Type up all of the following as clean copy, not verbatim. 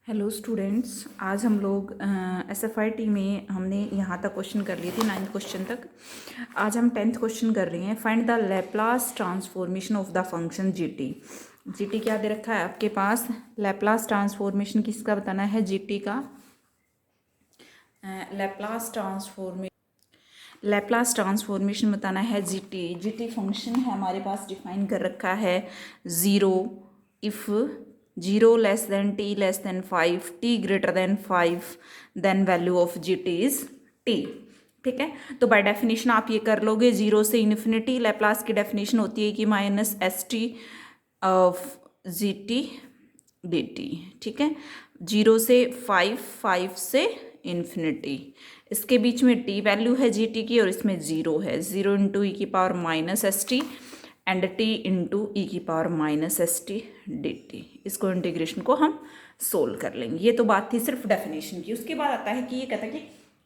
Hello students, आज हम लोग SFIT में हमने यहाँ तक क्वेश्चन कर लिए थे 9th क्वेश्चन तक। आज हम 10th क्वेश्चन कर रहे हैं। Find the Laplace transformation of the function GT. GT क्या दे रखा है आपके पास? लैप्लास ट्रांसफॉर्मेशन किसका बताना है? जीटी का। लैप्लास ट्रांसफॉर्मेशन बताना है जीटी। जीटी फंक्शन है हमारे पास, डिफाइन कर रखा है 0 if 0 less than t less than 5, t greater than 5, then value of GT is t। ठीक है, तो बाय डेफिनेशन आप ये कर लोगे 0 से इन्फिनिटी। लैप्लास की डेफिनेशन होती है कि minus s T of G T d T. ठीक है, 0 से 5, 5 से इन्फिनिटी, इसके बीच में t वैल्यू है जी टी की और इसमें 0 है। 0 इंटू ई की power minus s t and t into e की power minus s t d t. इसको इंटीग्रेशन को हम सोल्व कर लेंगे। ये तो बात थी सिर्फ डेफिनेशन की। उसके बाद आता है कि ये कहता है कि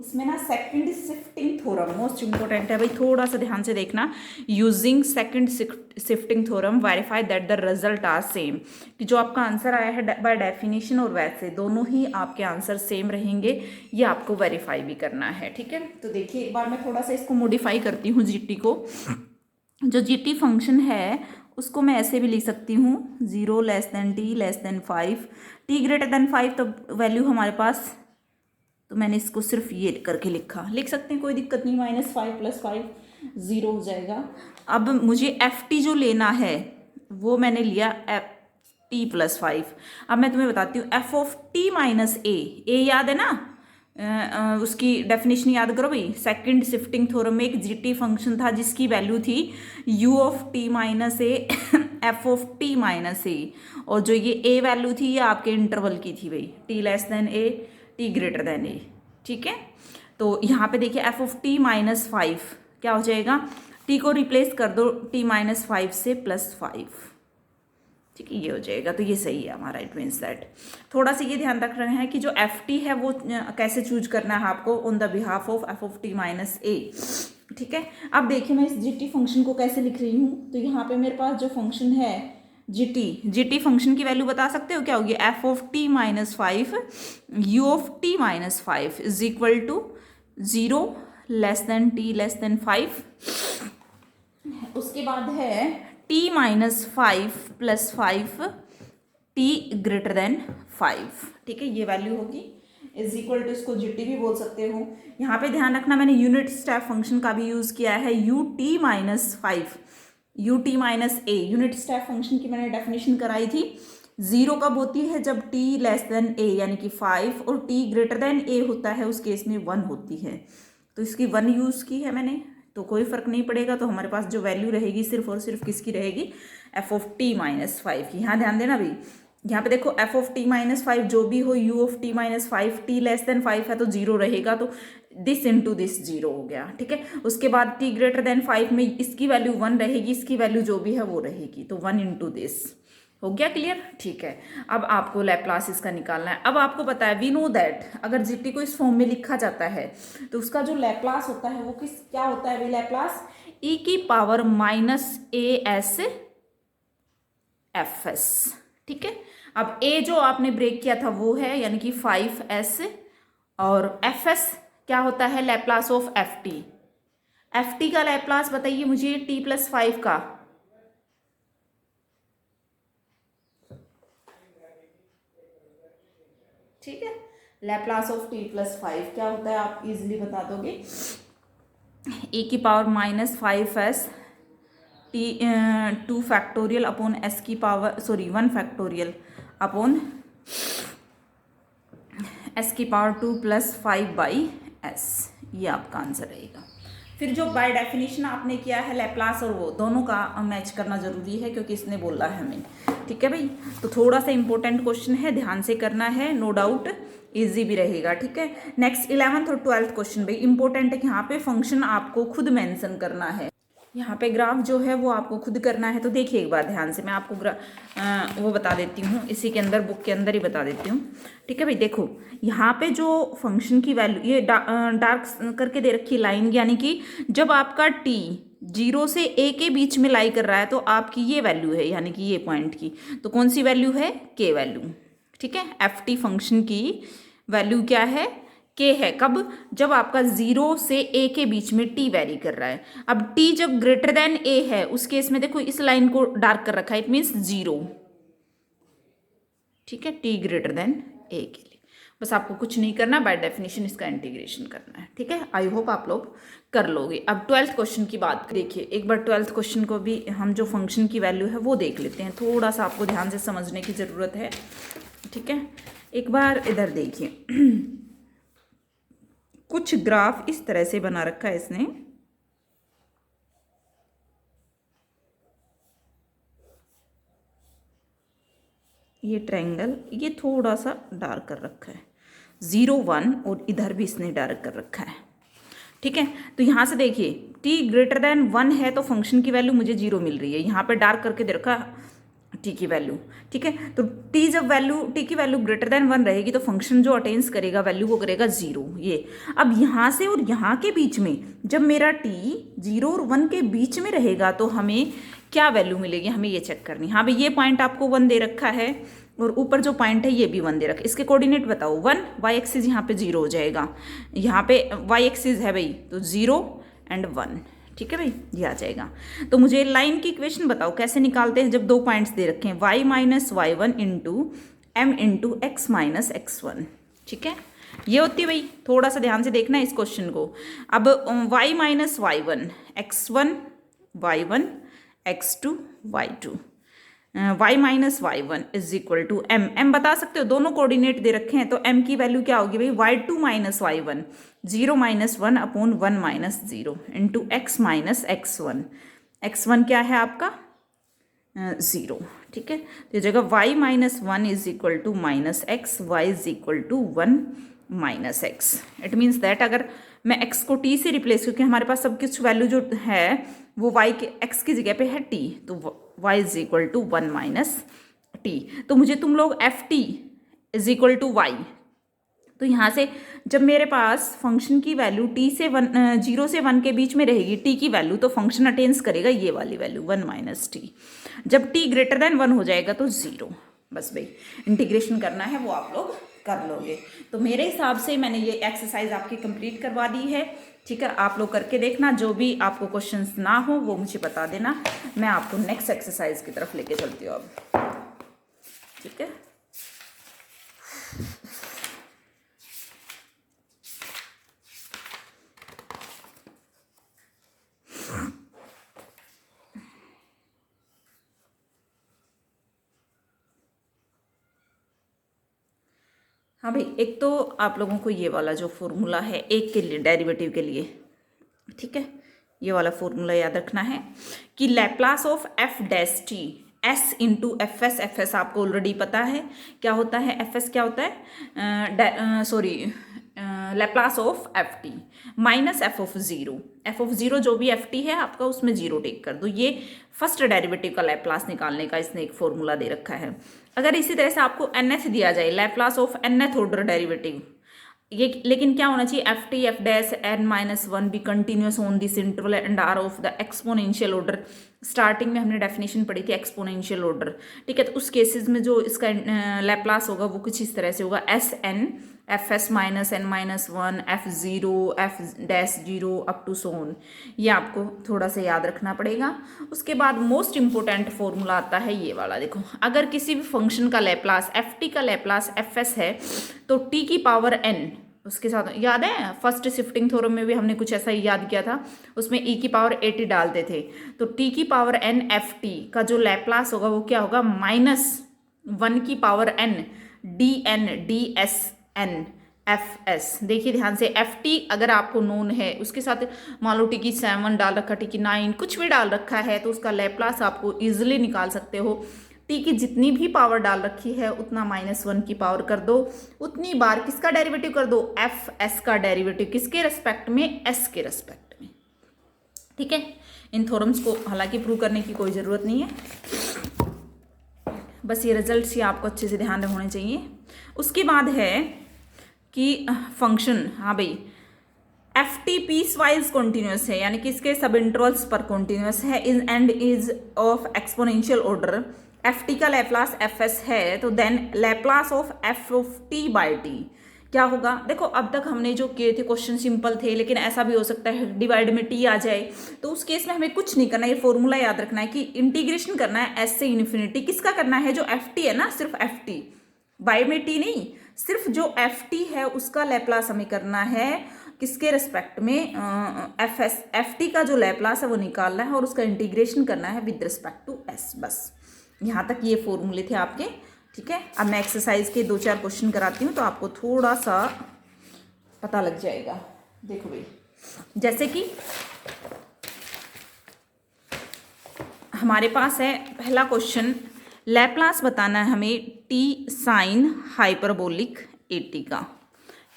इसमें ना second shifting theorem most important है भाई, थोड़ा सा ध्यान से देखना। Using second shifting theorem verify that the result are same. कि जो आपका आंसर आया है बाय डेफिनेशन और वैसे दोनों ही आपके आंसर सेम रहेंगे, ये आपको वेरीफाई भी करना है। ठीक है, तो देखिए एक बार मैं थोड़ा सा इसको मॉडिफाई करती हूँ जीटी को। जो जीटी फंक्शन है उसको मैं ऐसे भी लिख सकती हूँ 0 less than t less than 5, t greater than 5 तो वैल्यू हमारे पास, तो मैंने इसको सिर्फ ये करके लिख सकते हैं, कोई दिक्कत नहीं। -5 + 5 0 हो जाएगा। अब मुझे एफ टी जो लेना है वो मैंने लिया एफ टी + 5। अब मैं तुम्हें बताती हूँ एफ ऑफ टी माइनस ए याद है ना? उसकी डेफिनेशन याद करो भाई। सेकंड शिफ्टिंग थ्योरम में एक जीटी फंक्शन था जिसकी वैल्यू थी u of t minus a f of t minus a, और जो ये ए वैल्यू थी ये आपके इंटरवल की थी भाई, टी लेस देन ए, टी ग्रेटर देन ए। ठीक है, तो यहाँ पे देखिए एफ ऑफ टी -5 क्या हो जाएगा? टी को रिप्लेस कर दो टी -5 से +5। ठीक है, ये हो जाएगा। तो ये सही है हमारा। इट मीन्स दैट थोड़ा सा ये ध्यान रख रहे हैं कि जो एफ टी है वो कैसे चूज करना है आपको on the behalf of F of t minus a. ठीक है, अब देखिए मैं इस जीटी फंक्शन को कैसे लिख रही हूँ। तो यहाँ पे मेरे पास जो फंक्शन है जीटी फंक्शन की वैल्यू बता सकते हो क्या होगी? F of T -5 U of T -5 is equal to 0 less than t less than 5। उसके बाद है t -5 + 5 t ग्रेटर देन 5। ठीक है, ये वैल्यू होगी इज इक्वल टू, इसको जीटी भी बोल सकते हो। यहाँ पे ध्यान रखना मैंने यूनिट स्टेप फंक्शन का भी यूज किया है, ut -5 ut -a। Unit step function की मैंने डेफिनेशन कराई थी। 0 कब होती है? जब t लेस देन a यानी कि 5, और t ग्रेटर देन a होता है उस केस में 1 होती है। तो इसकी 1 यूज की है मैंने, तो कोई फर्क नहीं पड़ेगा। तो हमारे पास जो वैल्यू रहेगी सिर्फ और सिर्फ किसकी रहेगी? एफ ऑफ टी -5 की। यहाँ ध्यान देना भाई, यहाँ पे देखो एफ ऑफ टी -5 जो भी हो, u of T -5, t less than 5 है तो 0 रहेगा, तो दिस इंटू दिस 0 हो गया। ठीक है, उसके बाद t ग्रेटर देन 5 में इसकी वैल्यू 1 रहेगी, इसकी वैल्यू जो भी है वो रहेगी, तो 1 इंटू दिस हो गया। क्लियर? ठीक है, अब आपको लैप्लास इसका निकालना है। अब आपको पता है, वी नो दैट अगर जीटी को इस फॉर्म में लिखा जाता है तो उसका जो लैप्लास होता है वो क्या होता है? लैप्लास e की पावर -as fs। ठीक है, अब a जो आपने ब्रेक किया था वो है यानी कि 5s, और fs क्या होता है? लैप्लास ऑफ एफ टी का लैप्लास बताइए मुझे t + 5 का। ठीक है, लैप्लास ऑफ t + 5 क्या होता है आप इजीली बता दोगे। e की power -5s t 2 factorial upon s की पावर 1 फैक्टोरियल अपॉन s की पावर 2 + 5/s। ये आपका आंसर रहेगा। फिर जो बाय डेफिनेशन आपने किया है लैप्लास और वो दोनों का मैच करना जरूरी है क्योंकि इसने बोला है हमें। ठीक है भाई, तो थोड़ा सा इंपॉर्टेंट क्वेश्चन है, ध्यान से करना है, नो डाउट इजी भी रहेगा। ठीक है, नेक्स्ट 11th और 12th क्वेश्चन भाई इंपॉर्टेंट है कि यहाँ पे फंक्शन आपको खुद मेंशन करना है। यहाँ पे ग्राफ जो है वो आपको खुद करना है। तो देखिए एक बार ध्यान से, मैं आपको वो बता देती हूँ, इसी के अंदर बुक के अंदर ही बता देती हूँ। ठीक है भाई, देखो यहाँ पे जो फंक्शन की वैल्यू ये डार्क करके दे रखी लाइन, यानी कि जब आपका t 0 से a के बीच में लाई कर रहा है तो आपकी ये वैल्यू है, यानी कि ये पॉइंट की, तो कौन सी वैल्यू है? k value. ठीक है, एफ टी फंक्शन की वैल्यू क्या है, के है। कब, जब आपका 0 से a के बीच में t वेरी कर रहा है। अब t जब ग्रेटर देन a है उस केस में देखो इस लाइन को डार्क कर रखा है, इट मीन्स 0, ठीक है, t ग्रेटर देन a के लिए। बस आपको कुछ नहीं करना, बाय डेफिनेशन इसका इंटीग्रेशन करना है, ठीक है। आई होप आप लोग कर लोगे। अब 12th क्वेश्चन की बात देखिए, एक बार 12th क्वेश्चन को भी हम जो फंक्शन की वैल्यू है वो देख लेते हैं, थोड़ा सा आपको ध्यान से समझने की ज़रूरत है, ठीक है। एक बार इधर देखिए कुछ ग्राफ इस तरह से बना रखा है इसने, ये ट्रायंगल ये थोड़ा सा डार्क कर रखा है, 0 1, और इधर भी इसने डार्क कर रखा है, ठीक है। तो यहाँ से देखिए t ग्रेटर देन 1 है तो फंक्शन की वैल्यू मुझे 0 मिल रही है, यहाँ पे डार्क करके दे रखा t की वैल्यू, ठीक है। तो t जब वैल्यू t की वैल्यू ग्रेटर देन 1 रहेगी तो फंक्शन जो अटेन्स करेगा वैल्यू वो करेगा 0। ये अब यहाँ से और यहाँ के बीच में जब मेरा t 0 और 1 के बीच में रहेगा तो हमें क्या वैल्यू मिलेगी, हमें ये चेक करनी है। हाँ भाई ये पॉइंट आपको 1 दे रखा है और ऊपर जो पॉइंट है ये भी 1 दे रखा है, इसके कोऑर्डिनेट बताओ 1, y एक्सिस यहाँ पे 0 हो जाएगा, यहाँ पे y एक्सिस है भाई तो 0 एंड 1, ठीक है भाई, ये आ जाएगा। तो मुझे लाइन की इक्वेशन बताओ कैसे निकालते हैं, जब 2 पॉइंट्स दे रखे हैं y minus y1 into m into x minus x1, ठीक है, ये होती है भाई। थोड़ा सा ध्यान से देखना है इस क्वेश्चन को। अब y minus y1 x1 y1 x2 y2, y minus y1 is equal to m बता सकते हो, दोनों कोऑर्डिनेट दे रखे हैं तो m की वैल्यू क्या होगी भाई, y2 minus y1 0 minus 1 upon 1 minus 0 into x minus x1, x1 क्या है आपका 0, ठीक है। तो जगह y minus 1 is equal to minus X, y is equal to 1 minus X. It means that अगर मैं x को t से रिप्लेस, क्योंकि हमारे पास सब कुछ वैल्यू जो है वो y के x की जगह पे है t, तो y is equal to 1 minus t। तो मुझे तुम लोग F T is equal to y, तो यहाँ से जब मेरे पास फंक्शन की वैल्यू t से 1 0 से 1 के बीच में रहेगी t की वैल्यू, तो फंक्शन अटेन्स करेगा ये वाली वैल्यू 1 माइनस टी। जब t ग्रेटर देन 1 हो जाएगा तो 0। बस भाई इंटीग्रेशन करना है वो आप लोग कर लोगे। तो मेरे हिसाब से मैंने ये एक्सरसाइज आपकी कंप्लीट करवा दी है, ठीक है। आप लोग करके देखना, जो भी आपको क्वेश्चंस ना हो वो मुझे बता देना, मैं आपको नेक्स्ट एक्सरसाइज की तरफ लेके चलती हूँ अब, ठीक है। हाँ भाई, एक तो आप लोगों को ये वाला जो फॉर्मूला है एक के लिए डेरिवेटिव के लिए, ठीक है, ये वाला फॉर्मूला याद रखना है कि Laplace of F dash T S into F S. F S आपको ऑलरेडी पता है क्या होता है, एफ एस क्या होता है, sorry Laplace of F T minus F of zero. F of zero जो भी एफ टी है आपका उसमें जीरो टेक कर दो। ये फर्स्ट डेरिवेटिव का लैप्लास निकालने का इसने एक फॉर्मूला दे रखा है। अगर इसी तरह से आपको एनएथ दिया जाए, Laplace of nth order derivative, ये लेकिन क्या होना चाहिए, F T F dash N minus one be continuous on this interval and are of the exponential order. Starting में हमने डेफिनेशन पढ़ी थी एक्सपोनेंशियल ऑर्डर, ठीक है। तो उस केसेस में जो इसका लैप्लास होगा वो कुछ इस तरह से होगा, s N F s minus n minus one f zero f dash zero up to सोन। ये आपको थोड़ा सा याद रखना पड़ेगा। उसके बाद मोस्ट इंपॉर्टेंट फॉर्मूला आता है ये वाला, देखो अगर किसी भी फंक्शन का लैप्लास एफ टी का लैप्लास एफ एस है तो टी की पावर एन, उसके साथ याद है फर्स्ट शिफ्टिंग थ्योरम में भी हमने कुछ ऐसा ही याद किया था, उसमें ई की पावर एटी डालते थे। तो टी की पावर एन एफ टी का जो लैप्लास होगा वो क्या होगा, माइनस वन की power N D N D S N F S. देखिए ध्यान से, एफ टी अगर आपको नोन है उसके साथ मान लो टी की 7 डाल रखा, टी की 9 कुछ भी डाल रखा है तो उसका लैप्लास आपको इजिली निकाल सकते हो। टी की जितनी भी पावर डाल रखी है उतना माइनस वन की पावर कर दो, उतनी बार किसका डेरिवेटिव कर दो, एफ एस का डेरिवेटिव, किसके रेस्पेक्ट में, एस के रेस्पेक्ट में, ठीक है। इन थ्योरम्स को हालांकि प्रूव करने की कोई ज़रूरत नहीं है, बस ये रिजल्ट्स ही आपको अच्छे से ध्यान में होने चाहिए। उसके बाद है कि फंक्शन, हाँ भाई F T piecewise continuous है, यानी कि इसके सब इंटरवल्स पर कॉन्टिन्यूस है, is and is of exponential order F T का लैप्लास एफ एस है, तो then Laplace of F of T by T क्या होगा? देखो अब तक हमने जो किए थे क्वेश्चन सिंपल थे, लेकिन ऐसा भी हो सकता है डिवाइड में टी आ जाए, तो उस केस में हमें कुछ नहीं करना है, ये फॉर्मूला याद रखना है कि इंटीग्रेशन करना है एस से इन्फिनिटी। किसका करना है? जो एफ टी है ना, सिर्फ एफ टी, बाई में टी नहीं, सिर्फ जो एफ टी है उसका लैप्लास हमें करना है। किसके रिस्पेक्ट में? एफ टी का जो लैप्लास है वो निकालना है और उसका इंटीग्रेशन करना है विद रिस्पेक्ट टू एस। बस यहाँ तक ये फॉर्मूले थे आपके, ठीक है। अब मैं एक्सरसाइज के 2-4 क्वेश्चन कराती हूँ तो आपको थोड़ा सा पता लग जाएगा। देखो भाई, जैसे कि हमारे पास है पहला क्वेश्चन, लैप्लास बताना है हमें टी साइन हाइपरबोलिक 80 का।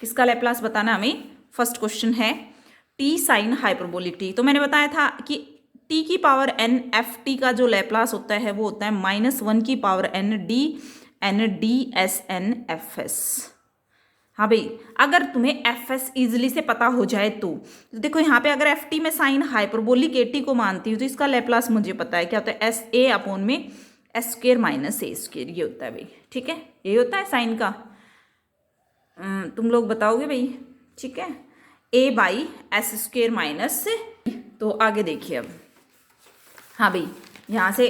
किसका लैप्लास बताना हमें? फर्स्ट क्वेश्चन है टी साइन हाइपरबोलिक टी। तो मैंने बताया था कि टी की पावर एन एफ टी का जो लैप्लास होता है वो होता है -1 की power N D S N F S. हाँ भाई, अगर तुम्हें एफ एस ईजिली से पता हो जाए तो देखो यहाँ पे अगर एफ टी में साइन हाइपरबोलिक 80 को मानती हूँ तो इसका लैप्लास मुझे पता है क्या होता है? एस ए अपॉन में S square minus a square, ये होता है भाई, ठीक है। ये होता है साइन का, तुम लोग बताओगे भाई, ठीक है। ए बाई एस स्क्वेयर माइनस, तो आगे देखिए अब। हाँ भाई, यहाँ से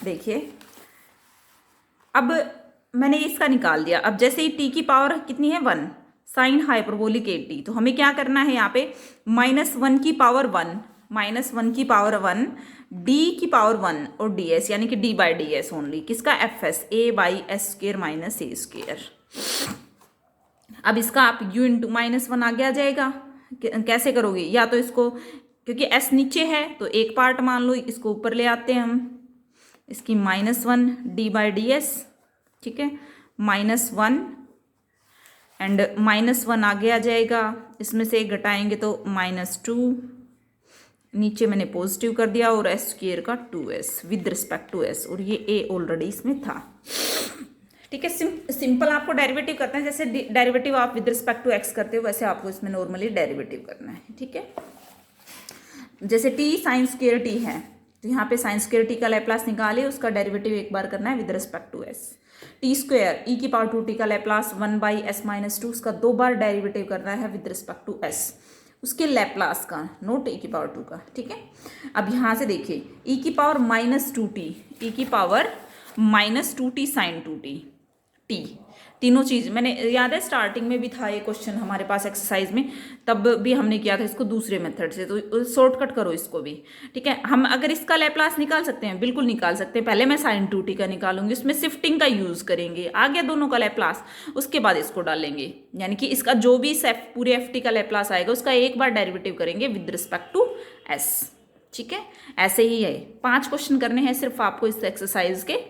देखिए, अब मैंने इसका निकाल दिया। अब जैसे ही टी की पावर कितनी है? 1 साइन हाइपरबोलिक 80, तो हमें क्या करना है यहाँ पे? -1 की पावर 1 की पावर 1 डी की पावर 1 और डी एस, यानी कि d by d s only. किसका? F s, a by s square minus a square. अब इसका आप u इंटू -1 आगे आ जाएगा। कैसे करोगे? या तो इसको, क्योंकि s नीचे है तो एक पार्ट मान लो, इसको ऊपर ले आते हैं हम, इसकी -1 डी बाई डी एस, ठीक है, -1 एंड -1 आगे आ जाएगा, इसमें से एक घटाएंगे तो -2, नीचे मैंने पॉजिटिव कर दिया, और एस स्क्वेयर का 2s with respect to s, और ये a ऑलरेडी इसमें था, ठीक है। सिंपल आपको डेरिवेटिव करना है, जैसे डेरिवेटिव आप विद रिस्पेक्ट टू x करते हो वैसे आपको इसमें नॉर्मली डेरिवेटिव करना है, ठीक है। जैसे t साइन स्क्वेयर t है तो यहाँ पे साइन स्क्वेयर t का लैप्लास निकाले, उसका डेरिवेटिव एक बार करना है with respect to s। T square e की पावर 2t का लैप्लास 1 बाई एस माइनस 2, उसका 2 बार डेरिवेटिव करना है विद रिस्पेक्ट टू s, उसके लैप्लास का, नोट e की पावर 2 का, ठीक है। अब यहाँ से देखिए e की पावर -2t, e की power -2t sine 2t, t, तीनों चीज़ मैंने, याद है स्टार्टिंग में भी था ये क्वेश्चन हमारे पास एक्सरसाइज में, तब भी हमने किया था इसको दूसरे मेथड से, तो शॉर्टकट करो इसको भी, ठीक है। हम अगर इसका लैप्लास निकाल सकते हैं, बिल्कुल निकाल सकते हैं। पहले मैं साइन 2t का निकालूंगी, उसमें शिफ्टिंग का यूज़ करेंगे, आ गया दोनों का लैप्लास, उसके बाद इसको डालेंगे, यानी कि इसका जो भी पूरे एफ टी का लैप्लास आएगा उसका एक बार डेरिवेटिव करेंगे विद रिस्पेक्ट टू एस, ठीक है। ऐसे ही है, 5 क्वेश्चन करने हैं सिर्फ आपको इस एक्सरसाइज के,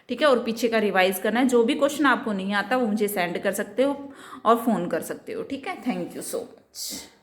ठीक है, और पीछे का रिवाइज करना है। जो भी क्वेश्चन आपको नहीं आता वो मुझे सेंड कर सकते हो और फ़ोन कर सकते हो, ठीक है। Thank you so much.